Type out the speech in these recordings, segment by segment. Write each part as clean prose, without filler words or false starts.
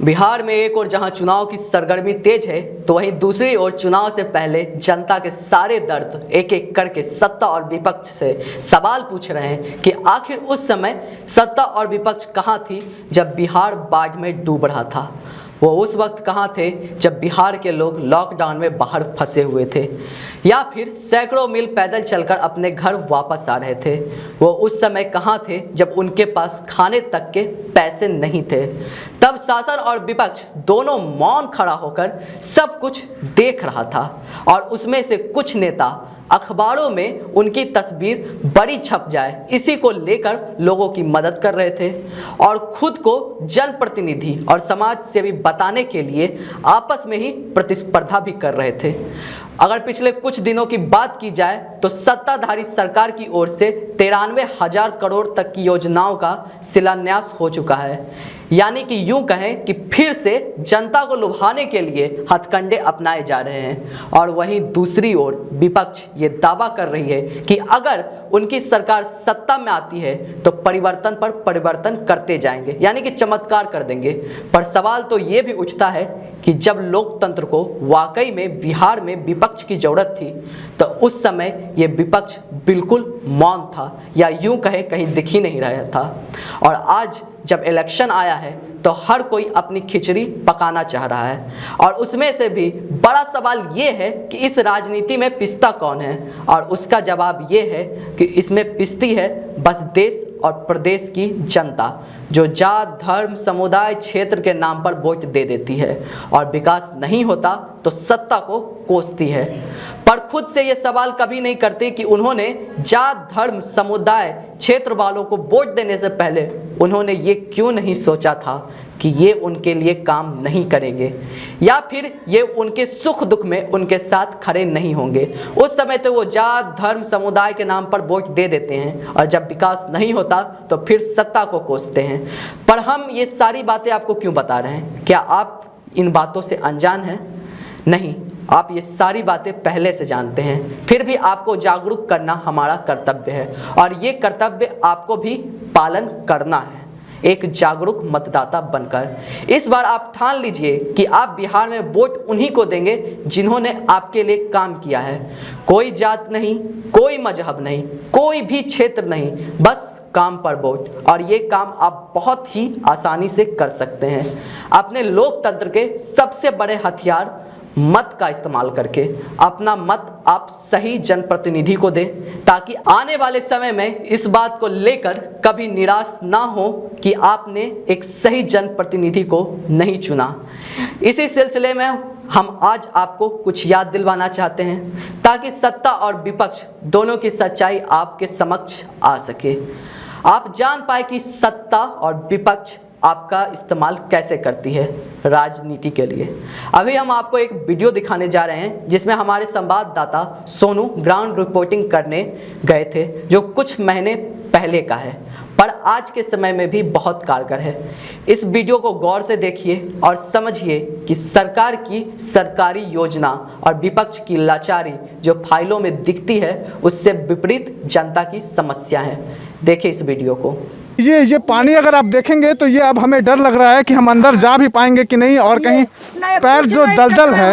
बिहार में एक और जहां चुनाव की सरगर्मी तेज है, तो वहीं दूसरी ओर चुनाव से पहले जनता के सारे दर्द एक एक करके सत्ता और विपक्ष से सवाल पूछ रहे हैं कि आखिर उस समय सत्ता और विपक्ष कहां थी जब बिहार बाढ़ में डूब रहा था। वो उस वक्त कहाँ थे जब बिहार के लोग लॉकडाउन में बाहर फंसे हुए थे, या फिर सैकड़ों मील पैदल चलकर अपने घर वापस आ रहे थे। वो उस समय कहाँ थे जब उनके पास खाने तक के पैसे नहीं थे। तब शासन और विपक्ष दोनों मौन खड़ा होकर सब कुछ देख रहा था और उसमें से कुछ नेता अखबारों में उनकी तस्वीर बड़ी छप जाए इसी को लेकर लोगों की मदद कर रहे थे और खुद को जनप्रतिनिधि और समाज सेवी बताने के लिए आपस में ही प्रतिस्पर्धा भी कर रहे थे। अगर पिछले कुछ दिनों की बात की जाए तो सत्ताधारी सरकार की ओर से 93,000 करोड़ तक की योजनाओं का शिलान्यास हो चुका है। यानी कि यूं कहें कि फिर से जनता को लुभाने के लिए हथकंडे अपनाए जा रहे हैं। और वहीं दूसरी ओर विपक्ष ये दावा कर रही है कि अगर उनकी सरकार सत्ता में आती है तो परिवर्तन पर परिवर्तन करते जाएंगे, यानी कि चमत्कार कर देंगे। पर सवाल तो ये भी उठता है कि जब लोकतंत्र को वाकई में बिहार में विपक्ष की जरूरत थी तो उस समय ये विपक्ष बिल्कुल मौन था, या यूं कहे कहीं दिख ही नहीं रहा था। और आज जब इलेक्शन आया है तो हर कोई अपनी खिचड़ी पकाना चाह रहा है, और उसमें से भी बड़ा सवाल ये है कि इस राजनीति में पिसता कौन है। और उसका जवाब ये है कि इसमें पिसती है बस देश और प्रदेश की जनता, जो जात धर्म समुदाय क्षेत्र के नाम पर वोट दे देती है और विकास नहीं होता तो सत्ता को कोसती है। पर खुद से ये सवाल कभी नहीं करते कि उन्होंने जात धर्म समुदाय क्षेत्र वालों को वोट देने से पहले उन्होंने ये क्यों नहीं सोचा था कि ये उनके लिए काम नहीं करेंगे, या फिर ये उनके सुख दुख में उनके साथ खड़े नहीं होंगे। उस समय तो वो जात धर्म समुदाय के नाम पर वोट दे देते हैं और जब विकास नहीं होता तो फिर सत्ता को कोसते हैं। पर हम ये सारी बातें आपको क्यों बता रहे हैं? क्या आप इन बातों से अनजान हैं? नहीं, आप ये सारी बातें पहले से जानते हैं। फिर भी आपको जागरूक करना हमारा कर्तव्य है और ये कर्तव्य आपको भी पालन करना है, एक जागरूक मतदाता बनकर। इस बार आप ठान लीजिए कि आप बिहार में वोट उन्हीं को देंगे जिन्होंने आपके लिए काम किया है। कोई जात नहीं, कोई मजहब नहीं, कोई भी क्षेत्र नहीं, बस काम पर वोट। और ये काम आप बहुत ही आसानी से कर सकते हैं अपने लोकतंत्र के सबसे बड़े हथियार मत का इस्तेमाल करके। अपना मत आप सही जनप्रतिनिधि को दें ताकि आने वाले समय में इस बात को लेकर कभी निराश ना हो कि आपने एक सही जनप्रतिनिधि को नहीं चुना। इसी सिलसिले में हम आज आपको कुछ याद दिलवाना चाहते हैं ताकि सत्ता और विपक्ष दोनों की सच्चाई आपके समक्ष आ सके। आप जान पाए कि सत्ता और विपक्ष आपका इस्तेमाल कैसे करती है राजनीति के लिए। अभी हम आपको एक वीडियो दिखाने जा रहे हैं जिसमें हमारे संवाददाता सोनू ग्राउंड रिपोर्टिंग करने गए थे, जो कुछ महीने पहले का है पर आज के समय में भी बहुत कारगर है। इस वीडियो को गौर से देखिए और समझिए कि सरकार की सरकारी योजना और विपक्ष की लाचारी जो फाइलों में दिखती है उससे विपरीत जनता की समस्या है। देखिए इस वीडियो को। ये पानी अगर आप देखेंगे तो ये अब हमें डर लग रहा है कि हम अंदर जा भी पाएंगे कि नहीं, और कहीं पैर जो दलदल है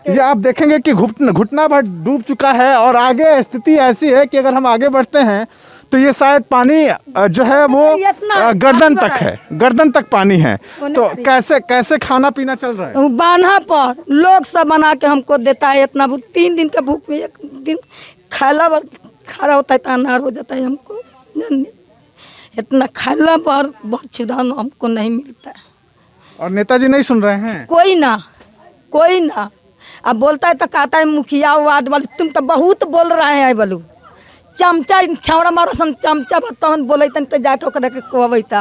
ये आप देखेंगे कि घुटना भर डूब चुका है। और आगे स्थिति ऐसी है कि अगर हम आगे बढ़ते हैं तो ये शायद पानी जो है वो गर्दन तक है, गर्दन तक पानी है। तो कैसे खाना पीना चल रहा है? बान्हा पर लोग सब बना के हमको देता है। इतना 3 दिन के भूख में एक दिन खाला खड़ा होता है तो अनार हो जाता है हमको। इतना खाला पर बहुत सुधार हमको नहीं मिलता है। और नेताजी नहीं सुन रहे हैं? कोई ना। अब बोलता है तो कहता है मुखिया वाद वाले तुम तो बहुत बोल रहे हैं बोलू। चमचा छावड़ा मारो सन चमचा बताओ बोले तो जाके ओकरा के कहता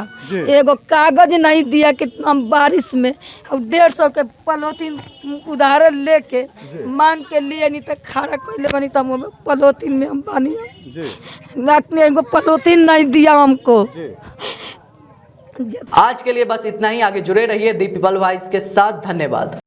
एगो कागज नहीं दिया कि हम बारिश में 150 के पलोथीन उधार लेके मांग के लिए नहीं तो खारा कैले बनी तो हम पलोथीन में हम पानी रखने एगो पलोथीन नहीं दिया हमको। आज के लिए बस इतना ही। आगे जुड़े रहिए दी पीपल वॉइस के साथ। धन्यवाद।